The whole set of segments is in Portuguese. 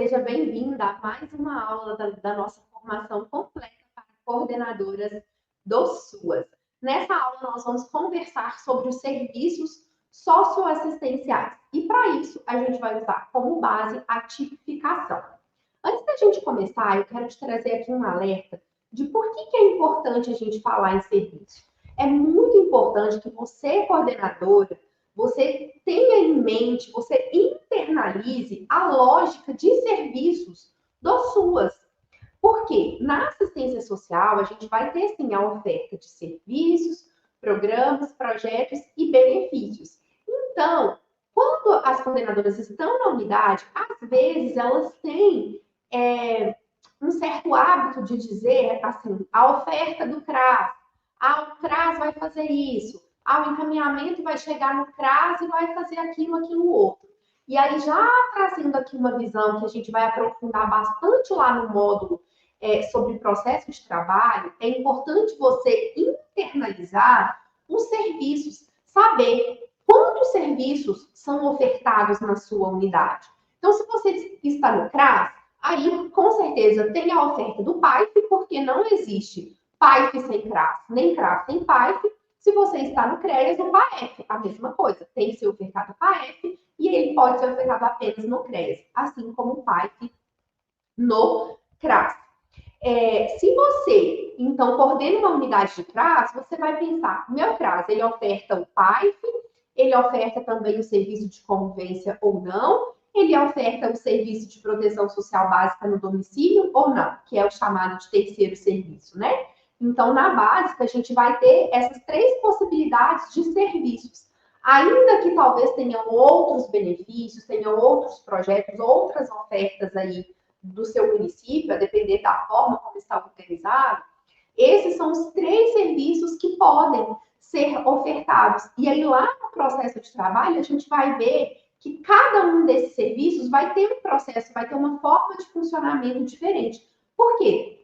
seja bem-vinda a mais uma aula da nossa formação completa para coordenadoras do SUAS. Nessa aula, nós vamos conversar sobre os serviços socioassistenciais. E, para isso, a gente vai usar como base a tipificação. Antes da gente começar, eu quero te trazer aqui um alerta de por que é importante a gente falar em serviço. É muito importante que você, coordenadora, você tenha em mente, você internalize a lógica de serviços do SUAS. Porque na assistência social, a gente vai ter, sim, a oferta de serviços, programas, projetos e benefícios. Então, quando as coordenadoras estão na unidade, às vezes elas têm um certo hábito de dizer, assim, a oferta do CRAS, o CRAS vai fazer isso, o encaminhamento vai chegar no CRAS e vai fazer aquilo outro. E aí, já trazendo aqui uma visão que a gente vai aprofundar bastante lá no módulo sobre processo de trabalho, é importante você internalizar os serviços, saber quantos serviços são ofertados na sua unidade. Então, se você está no CRAS, aí, com certeza, tem a oferta do PAIF, porque não existe PAIF sem CRAS, nem CRAS sem PAIF. Se você está no CREAS, o PAEF, a mesma coisa. Tem que ser ofertado PAEF e ele pode ser ofertado apenas no CREAS, assim como o PAIF no CRAS. Se você, então, coordena uma unidade de CRAS, você vai pensar, o meu CRAS, ele oferta o PAIF, ele oferta também o serviço de convivência ou não, ele oferta o serviço de proteção social básica no domicílio ou não, que é o chamado de terceiro serviço, né? Então, na básica, a gente vai ter essas três possibilidades de serviços. Ainda que talvez tenham outros benefícios, tenham outros projetos, outras ofertas aí do seu município, a depender da forma como está organizado, esses são os três serviços que podem ser ofertados. E aí, lá no processo de trabalho, a gente vai ver que cada um desses serviços vai ter um processo, vai ter uma forma de funcionamento diferente. Por quê?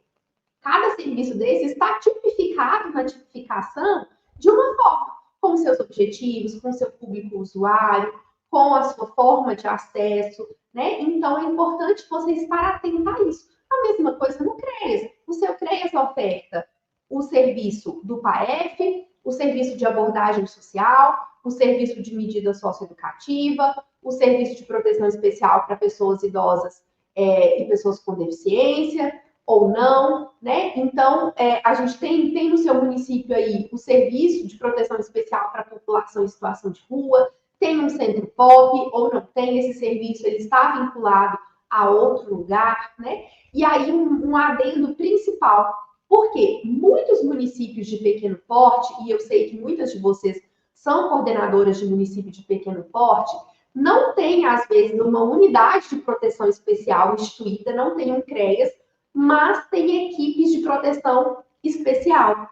Cada serviço desse está tipificado na tipificação de uma forma, com seus objetivos, com seu público usuário, com a sua forma de acesso, né? Então, é importante você estar atento a isso. A mesma coisa no CREAS. O seu CREAS oferta o serviço do PAEF, o serviço de abordagem social, o serviço de medida socioeducativa, o serviço de proteção especial para pessoas idosas e pessoas com deficiência, ou não, né? Então, a gente tem no seu município aí o serviço de proteção especial para a população em situação de rua, tem um centro POP ou não tem esse serviço, ele está vinculado a outro lugar, né? E aí um adendo principal, porque muitos municípios de pequeno porte, e eu sei que muitas de vocês são coordenadoras de município de pequeno porte, não tem, às vezes, uma unidade de proteção especial instituída, não tem um CREAS, mas tem equipes de proteção especial.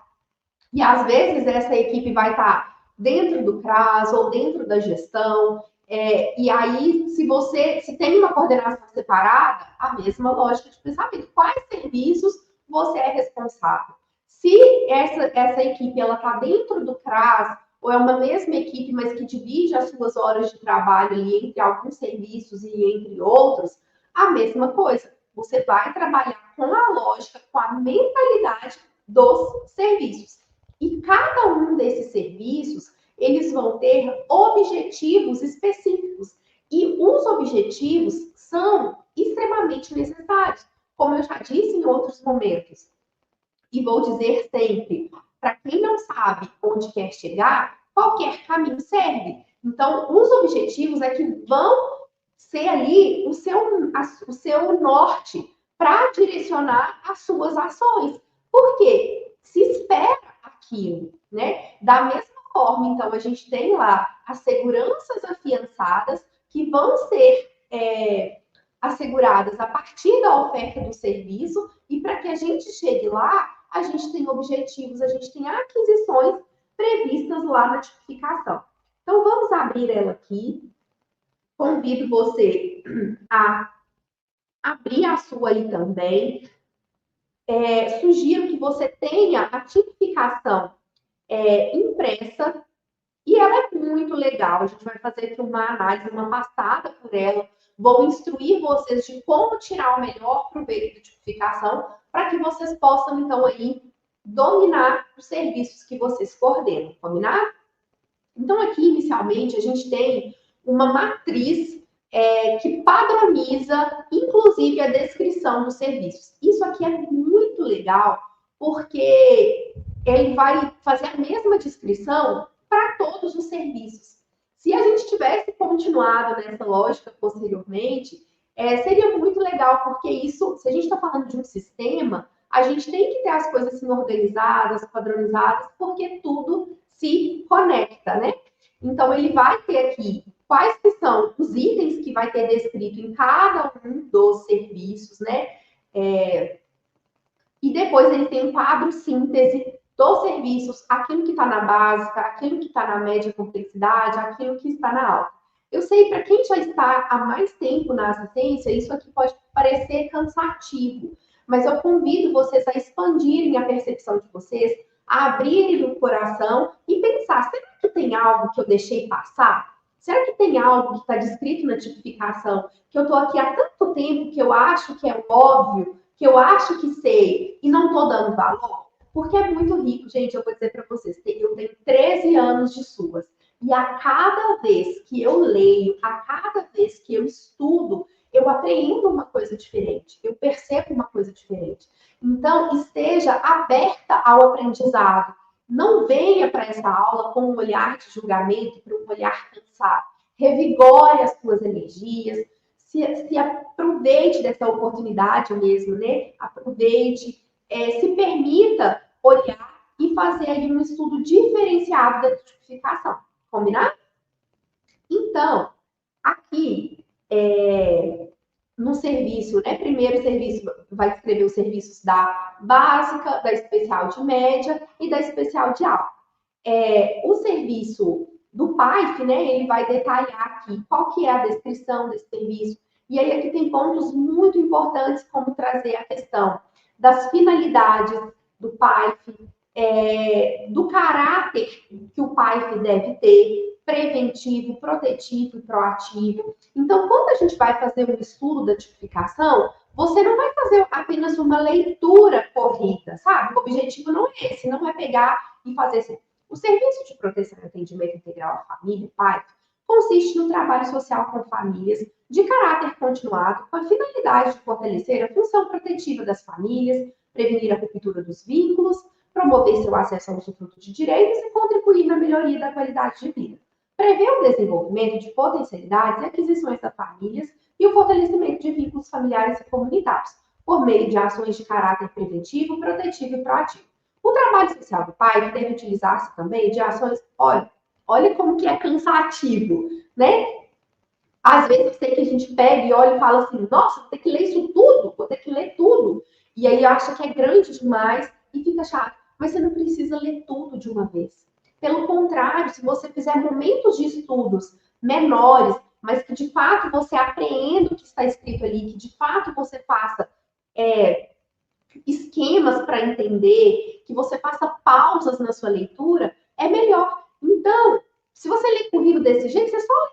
E às vezes essa equipe vai estar dentro do CRAS ou dentro da gestão, e aí se tem uma coordenação separada, a mesma lógica de pensamento, quais serviços você é responsável. Se essa equipe ela está dentro do CRAS, ou é uma mesma equipe, mas que divide as suas horas de trabalho ali entre alguns serviços e entre outros, a mesma coisa. Você vai trabalhar com a lógica, com a mentalidade dos serviços. E cada um desses serviços, eles vão ter objetivos específicos. E os objetivos são extremamente necessários, como eu já disse em outros momentos. E vou dizer sempre, para quem não sabe onde quer chegar, qualquer caminho serve. Então, os objetivos é que vão ser ali o seu norte para direcionar as suas ações. Por quê? Se espera aquilo, né? Da mesma forma, então, a gente tem lá as seguranças afiançadas que vão ser asseguradas a partir da oferta do serviço, e para que a gente chegue lá, a gente tem objetivos, a gente tem aquisições previstas lá na tipificação. Então, vamos abrir ela aqui. Convido você a abrir a sua aí também. Sugiro que você tenha a tipificação impressa, e ela é muito legal. A gente vai fazer aqui uma análise, uma passada por ela vou instruir vocês de como tirar o melhor proveito da tipificação para que vocês possam, então, aí, dominar os serviços que vocês coordenam, combinado? Então, aqui, inicialmente, a gente tem uma matriz que padroniza, inclusive, a descrição dos serviços. Isso aqui é muito legal, porque ele vai fazer a mesma descrição para todos os serviços. Se a gente tivesse continuado nessa lógica posteriormente, seria muito legal, porque isso, se a gente está falando de um sistema, a gente tem que ter as coisas assim organizadas, padronizadas, porque tudo se conecta, né? Então, ele vai ter aqui quais que são os itens que vai ter descrito em cada um dos serviços, né? E depois ele tem um quadro síntese dos serviços, aquilo que está na básica, aquilo que está na média complexidade, aquilo que está na alta. Eu sei, para quem já está há mais tempo na assistência, isso aqui pode parecer cansativo, mas eu convido vocês a expandirem a percepção de vocês, a abrirem o coração e pensar, será que tem algo que eu deixei passar? Será que tem algo que está descrito na tipificação, que eu estou aqui há tanto tempo que eu acho que é óbvio, que eu acho que sei e não estou dando valor? Porque é muito rico, gente, eu vou dizer para vocês, eu tenho 13 anos de SUAS e a cada vez que eu leio, a cada vez que eu estudo, eu apreendo uma coisa diferente, eu percebo uma coisa diferente. Então, esteja aberta ao aprendizado. Não venha para essa aula com um olhar de julgamento, para um olhar cansado. Revigore as suas energias, se aproveite dessa oportunidade mesmo, né? Aproveite, se permita olhar e fazer aí um estudo diferenciado da tipificação. Combinado? Então, aqui, no serviço, né? Primeiro serviço vai descrever os serviços da básica, da especial de média e da especial de alta. O serviço do PAIF, né? Ele vai detalhar aqui qual que é a descrição desse serviço. E aí aqui tem pontos muito importantes, como trazer a questão das finalidades do PAIF, do caráter que o PAIF deve ter, preventivo, protetivo e proativo. Então, quando a gente vai fazer um estudo da tipificação, você não vai fazer apenas uma leitura corrida, sabe? O objetivo não é esse, não é pegar e fazer assim. O Serviço de Proteção e Atendimento Integral à Família, PAI, consiste no trabalho social com famílias de caráter continuado, com a finalidade de fortalecer a função protetiva das famílias, prevenir a ruptura dos vínculos, promover seu acesso ao usufruto de direitos e contribuir na melhoria da qualidade de vida. Prevê o desenvolvimento de potencialidades e aquisições das famílias e o fortalecimento de vínculos familiares e comunitários, por meio de ações de caráter preventivo, protetivo e proativo. O trabalho social do pai deve utilizar-se também de ações, olha como que é cansativo, né? Às vezes tem que a gente pega e olha e fala assim, nossa, vou ter que ler isso tudo, vou ter que ler tudo. E aí acha que é grande demais e fica chato. Mas você não precisa ler tudo de uma vez. Pelo contrário, se você fizer momentos de estudos menores, mas que de fato você apreenda o que está escrito ali, que de fato você faça esquemas para entender, que você faça pausas na sua leitura, é melhor. Então, se você lê com o livro desse jeito, você só lê.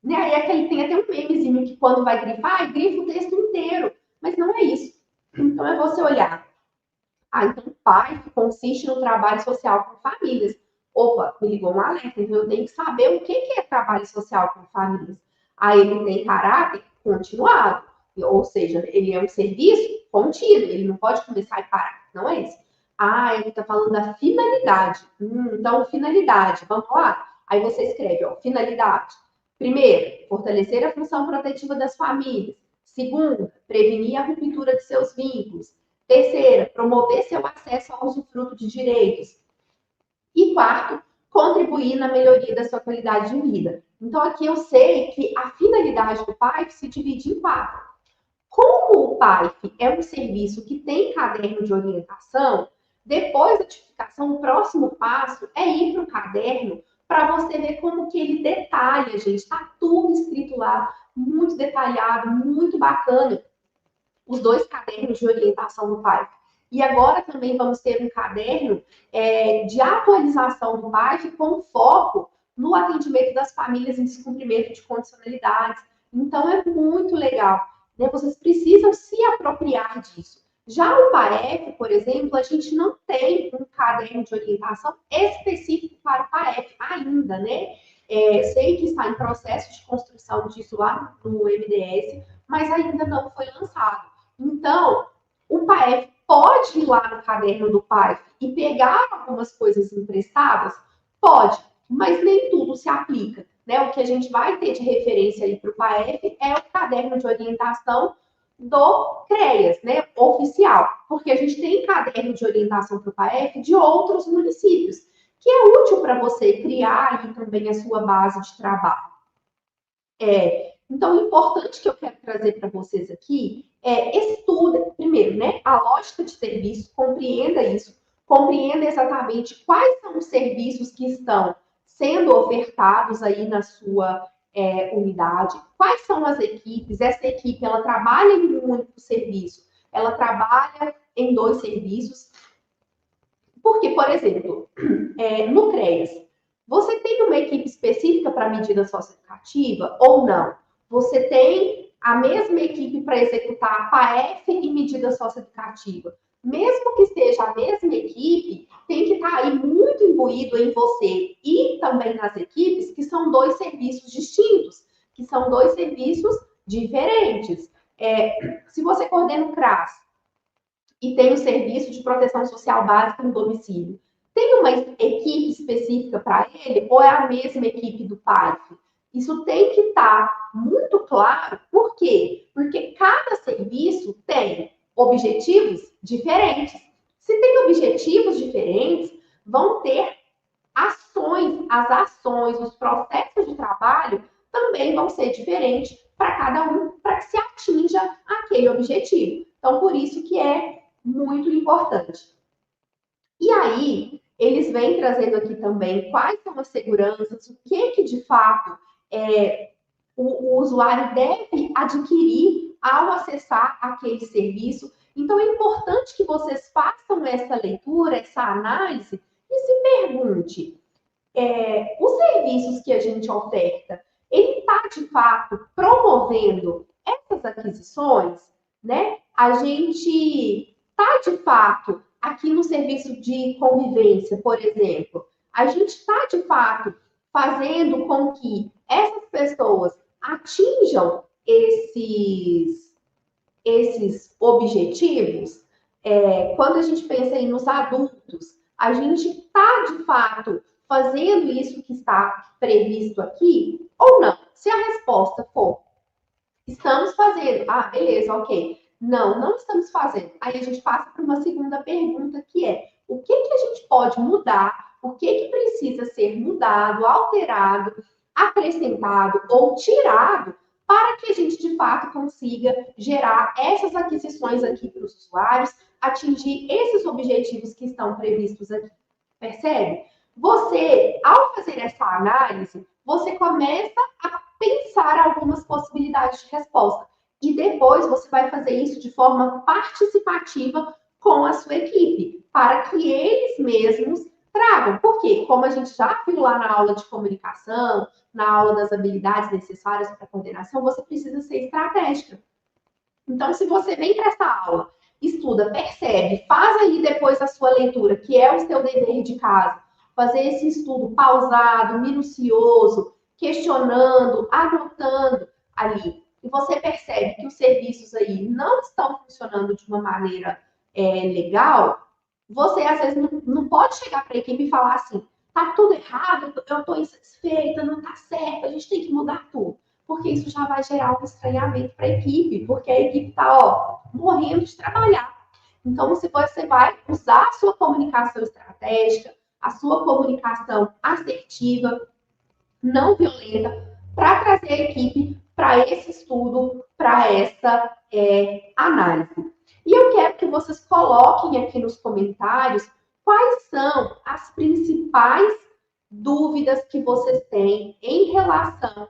Né? Aí tem até um memezinho que quando vai grifar, grifa o texto inteiro. Mas não é isso. Então, é você olhar. Então, pai consiste no trabalho social com famílias. Opa, me ligou um alerta, então eu tenho que saber o que é trabalho social com famílias. Aí ele tem caráter continuado, ou seja, ele é um serviço contínuo, ele não pode começar e parar, não é isso. Ele está falando da finalidade. Então, finalidade, vamos lá? Aí você escreve, finalidade. Primeiro, fortalecer a função protetiva das famílias. Segundo, prevenir a ruptura de seus vínculos. Terceira, promover seu acesso ao usufruto de direitos. E quarto, contribuir na melhoria da sua qualidade de vida. Então, aqui eu sei que a finalidade do PAIF se divide em quatro. Como o PAIF é um serviço que tem caderno de orientação, depois da tipificação, o próximo passo é ir para o caderno para você ver como que ele detalha, gente. Está tudo escrito lá, muito detalhado, muito bacana. Os dois cadernos de orientação do PAIF. E agora também vamos ter um caderno de atualização do PAIF com foco no atendimento das famílias em descumprimento de condicionalidades. Então, é muito legal, né? Vocês precisam se apropriar disso. Já o PAEF, por exemplo, a gente não tem um caderno de orientação específico para o PAEF ainda, né? Sei que está em processo de construção disso lá no MDS, mas ainda não foi lançado. Então, o PAEF pode ir lá no caderno do PAEF e pegar algumas coisas emprestadas? Pode, mas nem tudo se aplica. Né? O que a gente vai ter de referência aí para o PAEF é o caderno de orientação do CREAS, né, oficial, porque a gente tem caderno de orientação para o PAEF de outros municípios, que é útil para você criar aí também a sua base de trabalho. Então, o importante que eu quero trazer para vocês aqui é estuda, primeiro, né, a lógica de serviço, compreenda isso, compreenda exatamente quais são os serviços que estão sendo ofertados aí na sua unidade, quais são as equipes, essa equipe, ela trabalha em um único serviço, ela trabalha em 2 serviços, porque, por exemplo, no CREAS, você tem uma equipe específica para medida socioeducativa ou não? Você tem a mesma equipe para executar a PAEF e medida socioeducativa. Mesmo que seja a mesma equipe, tem que estar aí muito imbuído em você e também nas equipes, que são 2 serviços distintos, que são 2 serviços diferentes. Se você coordena o CRAS e tem o serviço de proteção social básica no domicílio, tem uma equipe específica para ele ou é a mesma equipe do PAIF? Isso tem que estar muito claro. Por quê? Porque cada serviço tem objetivos diferentes. Se tem objetivos diferentes, vão ter ações, as ações, os processos de trabalho também vão ser diferentes para cada um, para que se atinja aquele objetivo. Então, por isso que é muito importante. E aí, eles vêm trazendo aqui também quais são as seguranças, o que de fato o usuário deve adquirir ao acessar aquele serviço. Então, é importante que vocês façam essa leitura, essa análise e se pergunte, os serviços que a gente oferta, ele está, de fato, promovendo essas aquisições, né? A gente está, de fato, aqui no serviço de convivência, por exemplo, a gente está, de fato, fazendo com que essas pessoas atinjam esses objetivos. Quando a gente pensa aí nos adultos, a gente está, de fato, fazendo isso que está previsto aqui ou não? Se a resposta for, estamos fazendo, beleza, ok. Não, não estamos fazendo. Aí a gente passa para uma segunda pergunta, que é, o que a gente pode mudar? O que precisa ser mudado, alterado, acrescentado ou tirado para que a gente, de fato, consiga gerar essas aquisições aqui para os usuários, atingir esses objetivos que estão previstos aqui. Percebe? Você, ao fazer essa análise, você começa a pensar algumas possibilidades de resposta. E depois você vai fazer isso de forma participativa com a sua equipe, para que eles mesmos tragam. Porque, como a gente já viu lá na aula de comunicação, na aula das habilidades necessárias para a coordenação, você precisa ser estratégica. Então, se você vem para essa aula, estuda, percebe, faz aí depois a sua leitura, que é o seu dever de casa, fazer esse estudo pausado, minucioso, questionando, anotando ali, e você percebe que os serviços aí não estão funcionando de uma maneira legal, você às vezes não pode chegar para a equipe e falar assim, tá tudo errado, eu estou insatisfeita, não tá certo, a gente tem que mudar tudo. Porque isso já vai gerar um estranhamento para a equipe, porque a equipe está morrendo de trabalhar. Então, você vai usar a sua comunicação estratégica, a sua comunicação assertiva, não violenta, para trazer a equipe para esse estudo, para essa análise. E eu quero que vocês coloquem aqui nos comentários quais são as principais dúvidas que vocês têm em relação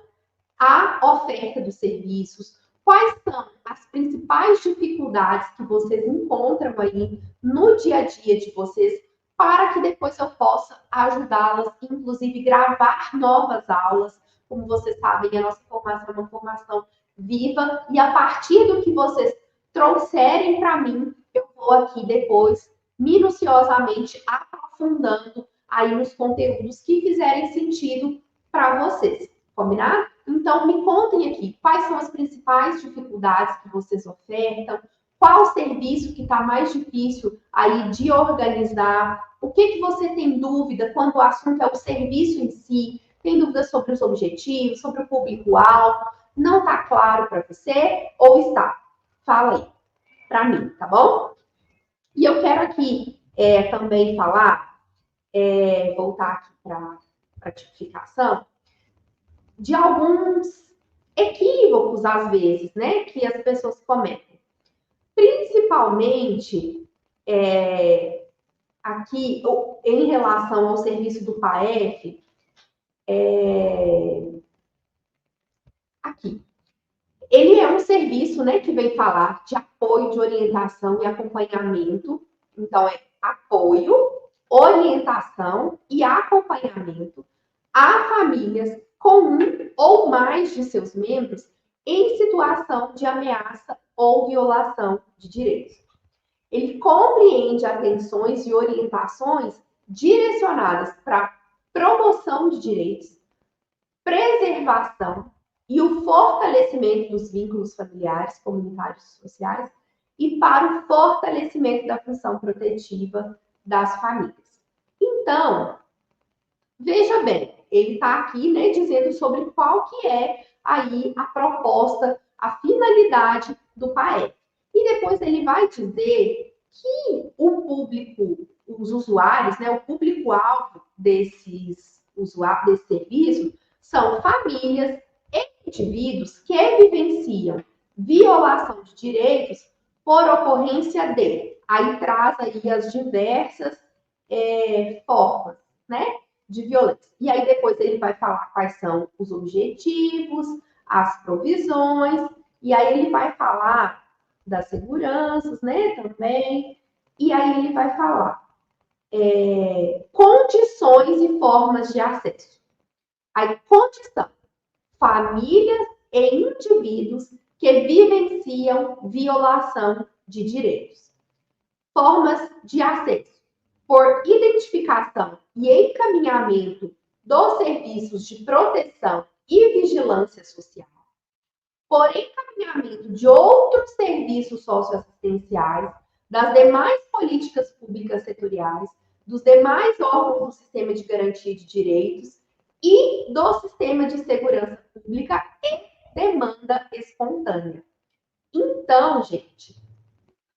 à oferta dos serviços, quais são as principais dificuldades que vocês encontram aí no dia a dia de vocês, para que depois eu possa ajudá-las, inclusive gravar novas aulas, como vocês sabem, a nossa formação é uma formação viva, e a partir do que vocês trouxerem para mim, eu vou aqui depois, minuciosamente, aprofundando aí nos conteúdos que fizerem sentido para vocês, combinado? Então, me contem aqui quais são as principais dificuldades que vocês ofertam, qual o serviço que está mais difícil aí de organizar, o que você tem dúvida quando o assunto é o serviço em si, tem dúvida sobre os objetivos, sobre o público-alvo, não está claro para você ou está? Fala aí para mim, tá bom? E eu quero aqui também falar, voltar aqui para a tipificação, de alguns equívocos, às vezes, né, que as pessoas cometem. Principalmente aqui, em relação ao serviço do PAEF, aqui. Ele é um serviço, né, que vem falar de apoio, de orientação e acompanhamento. Então, é apoio, orientação e acompanhamento a famílias com um ou mais de seus membros em situação de ameaça ou violação de direitos. Ele compreende atenções e orientações direcionadas para promoção de direitos, preservação e o fortalecimento dos vínculos familiares, comunitários e sociais e para o fortalecimento da função protetiva das famílias. Então, veja bem, ele está aqui, né, dizendo sobre qual que é aí a proposta, a finalidade do PAEF. E depois ele vai dizer que o público, os usuários, né, o público-alvo desse serviço são famílias e indivíduos que vivenciam violação de direitos por ocorrência de. Aí traz aí as diversas formas, né, de violência. E aí depois ele vai falar quais são os objetivos, as provisões, e aí ele vai falar das seguranças, né, também, e aí ele vai falar condições e formas de acesso. Aí, condição, famílias e indivíduos que vivenciam violação de direitos. Formas de acesso, por identificação e encaminhamento dos serviços de proteção e vigilância social, por encaminhamento de outros serviços socioassistenciais, das demais políticas públicas setoriais, dos demais órgãos do sistema de garantia de direitos e do sistema de segurança pública e demanda espontânea. Então, gente,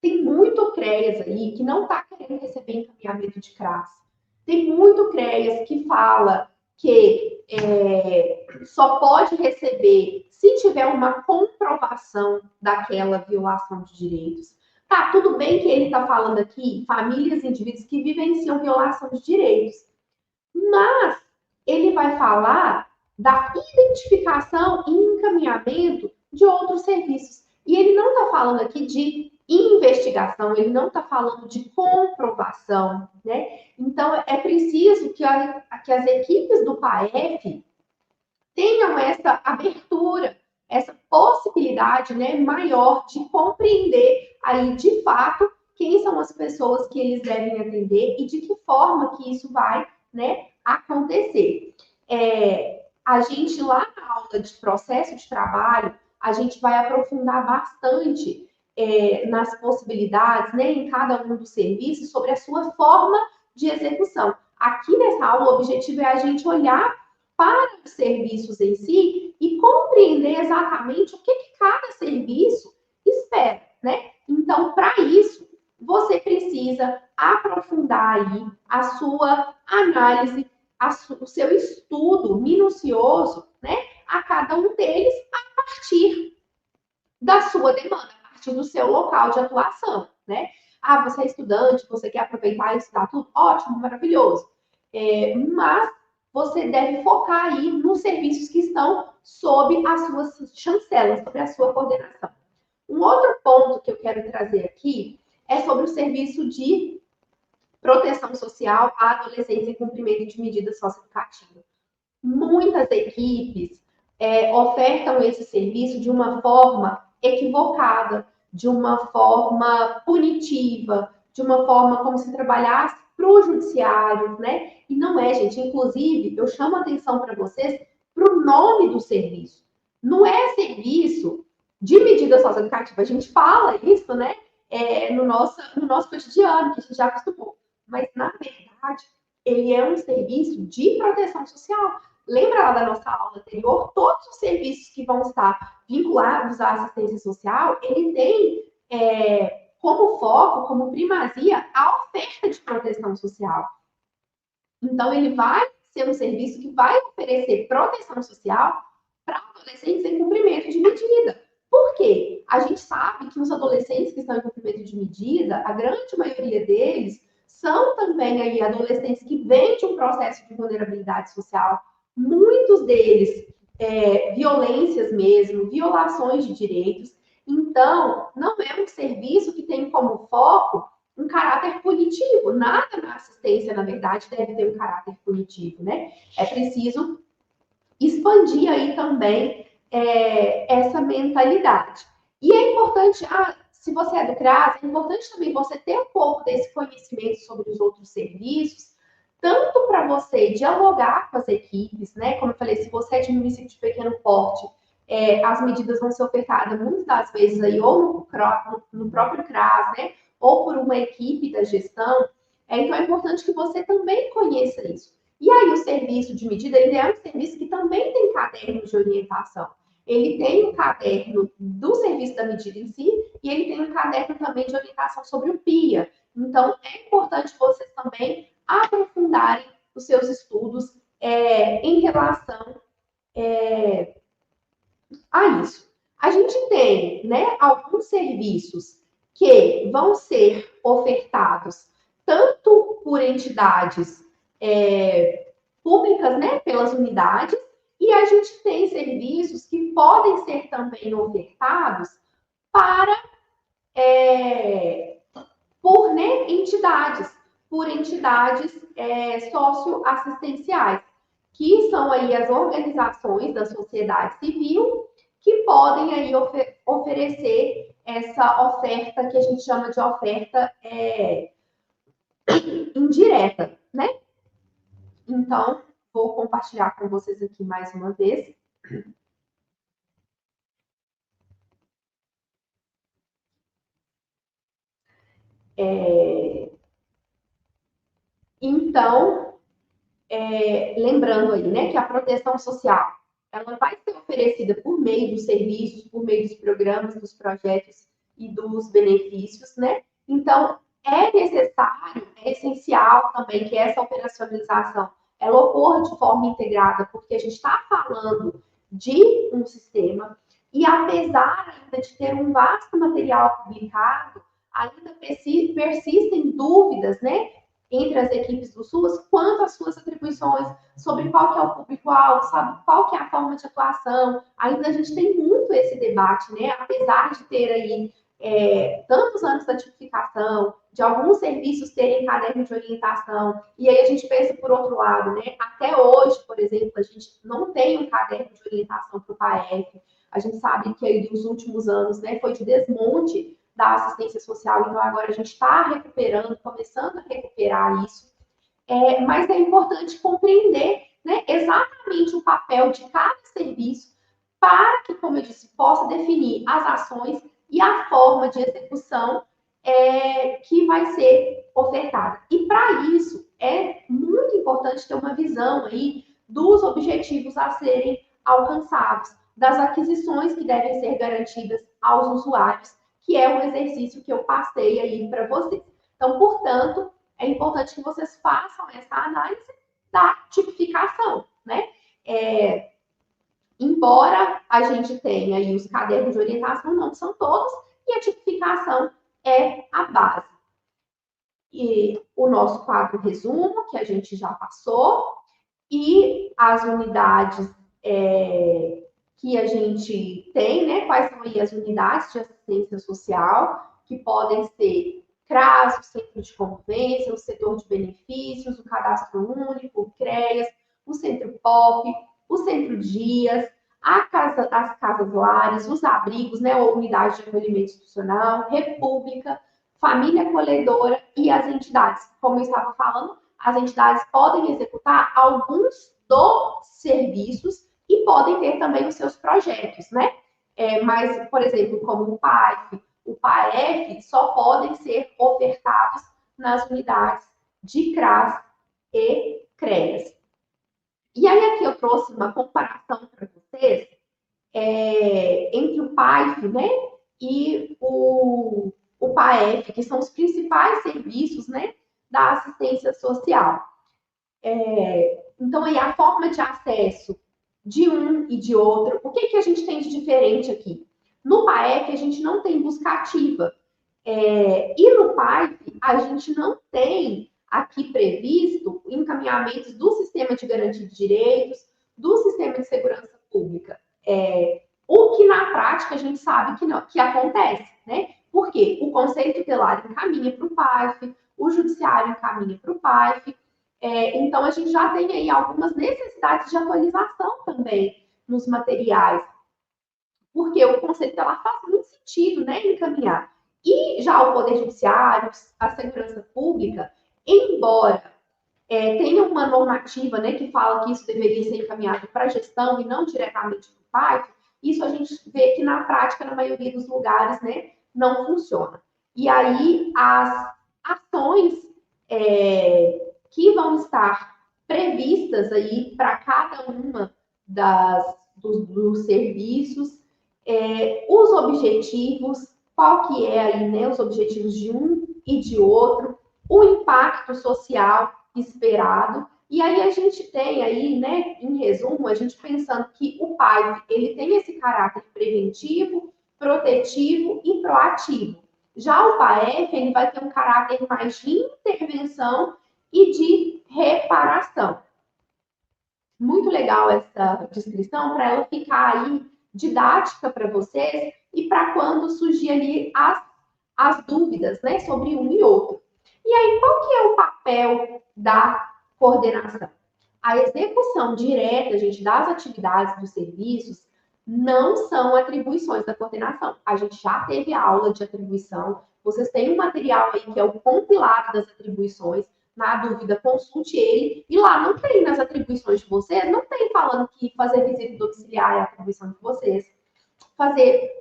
tem muito CREAS aí que não está querendo receber encaminhamento de CRAS. Tem muito CREAS que fala que só pode receber se tiver uma comprovação daquela violação de direitos. Tá, tudo bem que ele está falando aqui famílias e indivíduos que vivenciam violação de direitos, mas ele vai falar da identificação e encaminhamento de outros serviços. E ele não está falando aqui de investigação, ele não está falando de comprovação, né? Então, é preciso que as equipes do PAEF tenham essa abertura, essa possibilidade, né, maior de compreender aí, de fato, quem são as pessoas que eles devem atender e de que forma que isso vai, né, acontecer. A gente, lá na aula de processo de trabalho, a gente vai aprofundar bastante nas possibilidades, né, em cada um dos serviços, sobre a sua forma de execução. Aqui nessa aula, o objetivo é a gente olhar para os serviços em si e compreender exatamente o que cada serviço espera, né? Então, para isso, você precisa aprofundar aí a sua análise, o seu estudo minucioso, né? A cada um deles a partir da sua demanda, a partir do seu local de atuação, né? Ah, você é estudante, você quer aproveitar e estudar tudo? Ótimo, maravilhoso. Mas você deve focar aí nos serviços que estão sob as suas chancelas, sob a sua coordenação. Um outro ponto que eu quero trazer aqui é sobre o serviço de proteção social a adolescentes em cumprimento de medidas socioeducativas. Muitas equipes ofertam esse serviço de uma forma equivocada, de uma forma punitiva, de uma forma como se trabalhasse para o judiciário, né? E não é, gente. Inclusive, eu chamo a atenção para vocês para o nome do serviço. Não é serviço de medida socioeducativa. A gente fala isso, né? No nosso cotidiano, que a gente já acostumou. Mas, na verdade, ele é um serviço de proteção social. Lembra lá da nossa aula anterior? Todos os serviços que vão estar vinculados à assistência social, ele tem como foco, como primazia, a oferta de proteção social. Então, ele vai ser um serviço que vai oferecer proteção social para adolescentes em cumprimento de medida. Por quê? A gente sabe que os adolescentes que estão em cumprimento de medida, a grande maioria deles são também aí adolescentes que vêm de um processo de vulnerabilidade social. Muitos deles, violências mesmo, violações de direitos. Então, não é um serviço que tem como foco um caráter punitivo. Nada na assistência, na verdade, deve ter um caráter punitivo, né? É preciso expandir aí também essa mentalidade. E é importante, se você é do CRAS, é importante também você ter um pouco desse conhecimento sobre os outros serviços, tanto para você dialogar com as equipes, né? Como eu falei, se você é de município de pequeno porte, as medidas vão ser ofertadas muitas das vezes aí, ou no próprio CRAS, né? Ou por uma equipe da gestão. Então é importante que você também conheça isso. E aí o serviço de medida, ele é um serviço que também tem caderno de orientação. Ele tem um caderno do serviço da medida em si e ele tem um caderno também de orientação sobre o PIA. Então, é importante vocês também aprofundarem os seus estudos em relação a isso. A gente tem, né, alguns serviços que vão ser ofertados tanto por entidades públicas, né, pelas unidades, e a gente tem serviços que podem ser também ofertados para por né, entidades socioassistenciais, que são aí as organizações da sociedade civil que podem aí oferecer essa oferta que a gente chama de oferta indireta, né? Então, vou compartilhar com vocês aqui mais uma vez. Então, lembrando aí, né, que a proteção social, ela vai ser oferecida por meio dos serviços, por meio dos programas, dos projetos e dos benefícios, né? Então, é necessário, é essencial também que essa operacionalização ela ocorra de forma integrada, porque a gente está falando de um sistema e apesar ainda de ter um vasto material publicado, ainda persistem dúvidas, né, entre as equipes do SUS quanto às suas atribuições, sobre qual que é o público-alvo, sabe qual que é a forma de atuação. Ainda a gente tem muito esse debate, né? Apesar de ter aí tantos anos da tipificação, de alguns serviços terem caderno de orientação, e aí a gente pensa por outro lado, né? Até hoje, por exemplo, a gente não tem um caderno de orientação para o PAEF. A gente sabe que aí nos últimos anos, né, foi de desmonte da assistência social, então agora a gente está recuperando, começando a recuperar isso. Mas é importante compreender, né, exatamente o papel de cada serviço para que, como eu disse, possa definir as ações e a forma de execução que vai ser ofertada. E para isso é muito importante ter uma visão aí dos objetivos a serem alcançados, das aquisições que devem ser garantidas aos usuários, que é um exercício que eu passei aí para vocês. Então, portanto, é importante que vocês façam essa análise da tipificação, né? Embora a gente tenha aí os cadernos de orientação, não são todos, e a tipificação é a base. E o nosso quadro resumo, que a gente já passou, e as unidades que a gente tem, né? Quais são aí as unidades de assistência social, que podem ser CRAS, o Centro de Convivência, o Setor de Benefícios, o Cadastro Único, o CREAS, o Centro POP, o Centro DIAS, as casas lares, os abrigos, né, ou unidades de acolhimento institucional, república, família acolhedora e as entidades. Como eu estava falando, as entidades podem executar alguns dos serviços e podem ter também os seus projetos, né? Mas, por exemplo, como o PAIF, o PAEF, só podem ser ofertados nas unidades de CRAS e CREAS. E aí aqui eu trouxe uma comparação para vocês entre o PAIF, né, e o PAEF, que são os principais serviços, né, da assistência social. Então, aí a forma de acesso de um e de outro, o que a gente tem de diferente aqui? No PAEF, a gente não tem busca ativa. E no PAIF, a gente não tem aqui previsto encaminhamentos do Sistema de Garantia de Direitos, do Sistema de Segurança Pública. O que na prática a gente sabe que acontece, né? Porque o Conselho Tutelar encaminha para o PAIF, o Judiciário encaminha para o PAIF. Então, a gente já tem aí algumas necessidades de atualização também nos materiais, porque o Conselho Tutelar faz muito sentido, né, encaminhar. E já o Poder Judiciário, a Segurança Pública, embora tenha uma normativa, né, que fala que isso deveria ser encaminhado para a gestão e não diretamente para o PAIF, isso a gente vê que na prática, na maioria dos lugares, né, não funciona. E aí as ações que vão estar previstas aí para cada uma dos serviços, os objetivos, qual que é aí, né, os objetivos de um e de outro, o impacto social esperado. E aí a gente tem aí, né, em resumo, a gente pensando que o PAIF, ele tem esse caráter preventivo, protetivo e proativo. Já o PAEF, ele vai ter um caráter mais de intervenção e de reparação. Muito legal essa descrição para ela ficar aí didática para vocês e para quando surgir ali as dúvidas, né, sobre um e outro. E aí, qual que é o papel da coordenação? A execução direta, gente, das atividades dos serviços não são atribuições da coordenação. A gente já teve aula de atribuição, vocês têm um material aí que é o compilado das atribuições. Na dúvida, consulte ele. E lá não tem nas atribuições de vocês, não tem falando que fazer visita domiciliar é atribuição de vocês. Fazer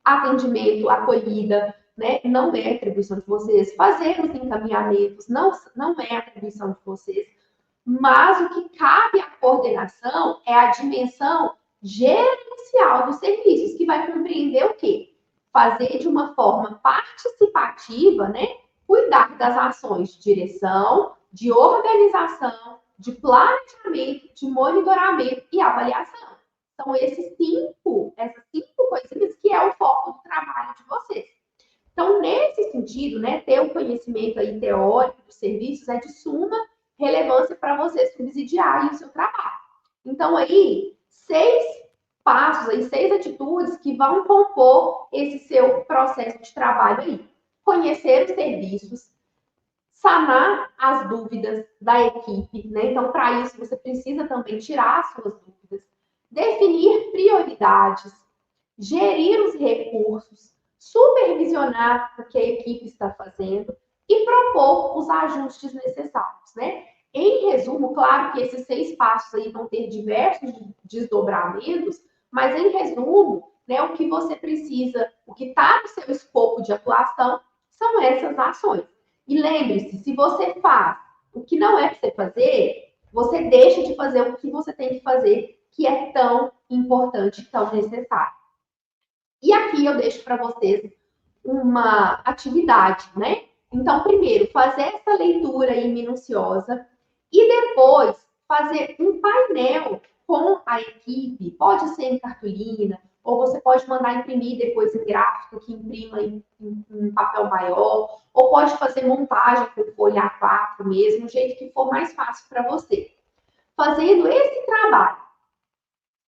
atendimento, acolhida, né, não é atribuição de vocês. Fazer os encaminhamentos não é atribuição de vocês. Mas o que cabe à coordenação é a dimensão gerencial dos serviços, que vai compreender o quê? Fazer de uma forma participativa, né? Cuidar das ações de direção, de organização, de planejamento, de monitoramento e avaliação. São essas cinco coisinhas que é o foco do trabalho de vocês. Então, nesse sentido, né, ter o conhecimento aí teórico dos serviços é de suma relevância para você subsidiar o seu trabalho. Então, aí, 6 passos, aí, 6 atitudes que vão compor esse seu processo de trabalho aí. Conhecer os serviços, sanar as dúvidas da equipe, né? Então, para isso, você precisa também tirar as suas dúvidas, definir prioridades, gerir os recursos, supervisionar o que a equipe está fazendo e propor os ajustes necessários, né? Em resumo, claro que esses 6 passos aí vão ter diversos desdobramentos, mas em resumo, né, o que você precisa, o que está no seu escopo de atuação são essas ações. E lembre-se, se você faz o que não é para você fazer, você deixa de fazer o que você tem que fazer, que é tão importante, tão necessário. E aqui eu deixo para vocês uma atividade, né? Então, primeiro, fazer essa leitura aí minuciosa e depois fazer um painel com a equipe. Pode ser em cartolina, ou você pode mandar imprimir depois em gráfico, que imprima em papel maior, ou pode fazer montagem com folha A4 mesmo, do jeito que for mais fácil para você. Fazendo esse trabalho.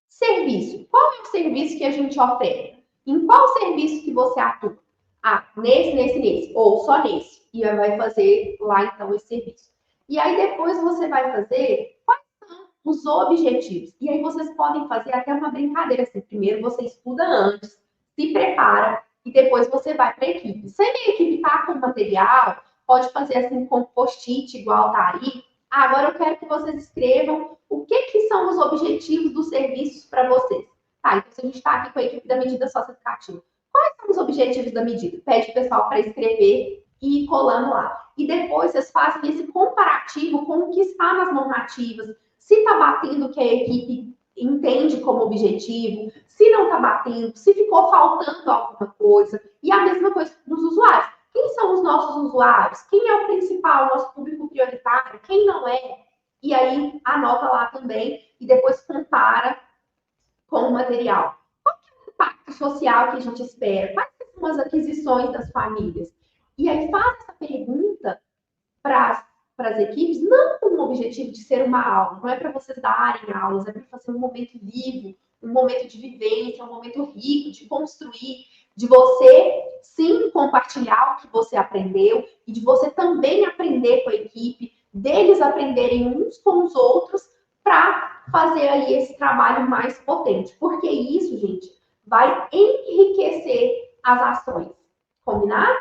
Serviço. Qual é o serviço que a gente oferta? Em qual serviço que você atua? Ah, nesse, ou só nesse. E vai fazer lá, então, esse serviço. E aí, depois, você vai fazer quais são os objetivos. E aí vocês podem fazer até uma brincadeira assim. Primeiro você estuda antes, se prepara e depois você vai para a equipe. Se a minha equipe está com material, pode fazer assim com post-it igual tá aí. Agora eu quero que vocês escrevam o que são os objetivos dos serviços para vocês. Tá, então se a gente está aqui com a equipe da medida socioeducativa, quais são os objetivos da medida? Pede o pessoal para escrever e ir colando lá. E depois vocês fazem esse comparativo com o que está nas normativas, se está batendo o que a equipe entende como objetivo, se não está batendo, se ficou faltando alguma coisa. E a mesma coisa dos usuários. Quem são os nossos usuários? Quem é o principal, nosso público prioritário? Quem não é? E aí anota lá também e depois compara com o material. Qual que é o impacto social que a gente espera? Quais são as aquisições das famílias? E aí faz essa pergunta para as equipes, não com o objetivo de ser uma aula, não é para vocês darem aulas, é para fazer um momento vivo, um momento de vivência, um momento rico, de construir, de você sim compartilhar o que você aprendeu e de você também aprender com a equipe, deles aprenderem uns com os outros para fazer aí esse trabalho mais potente. Porque isso, gente, vai enriquecer as ações. Combinado?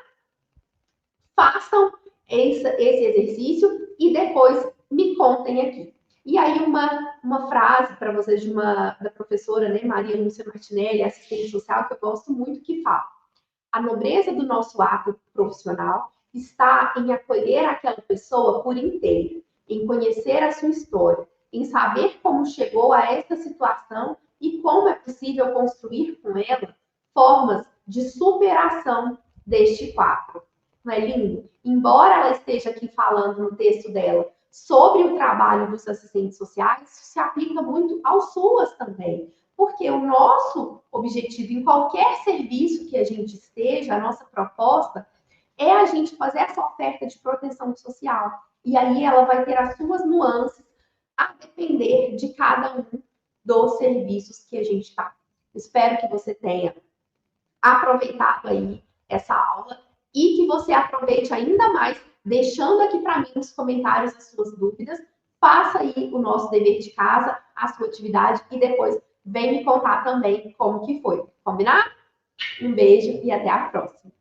Façam esse exercício e depois me contem aqui. E aí, uma frase para vocês da professora, né, Maria Lúcia Martinelli, assistente social, que eu gosto muito, que fala: a nobreza do nosso ato profissional está em acolher aquela pessoa por inteiro, em conhecer a sua história, em saber como chegou a esta situação e como é possível construir com ela formas de superação deste quadro. Não é lindo? Embora ela esteja aqui falando no texto dela sobre o trabalho dos assistentes sociais, isso se aplica muito aos SUAS também. Porque o nosso objetivo em qualquer serviço que a gente esteja, a nossa proposta, é a gente fazer essa oferta de proteção social. E aí ela vai ter as suas nuances a depender de cada um dos serviços que a gente está. Espero que você tenha aproveitado aí essa aula e que você aproveite ainda mais, deixando aqui para mim nos comentários as suas dúvidas. Faça aí o nosso dever de casa, a sua atividade e depois vem me contar também como que foi. Combinado? Um beijo e até a próxima.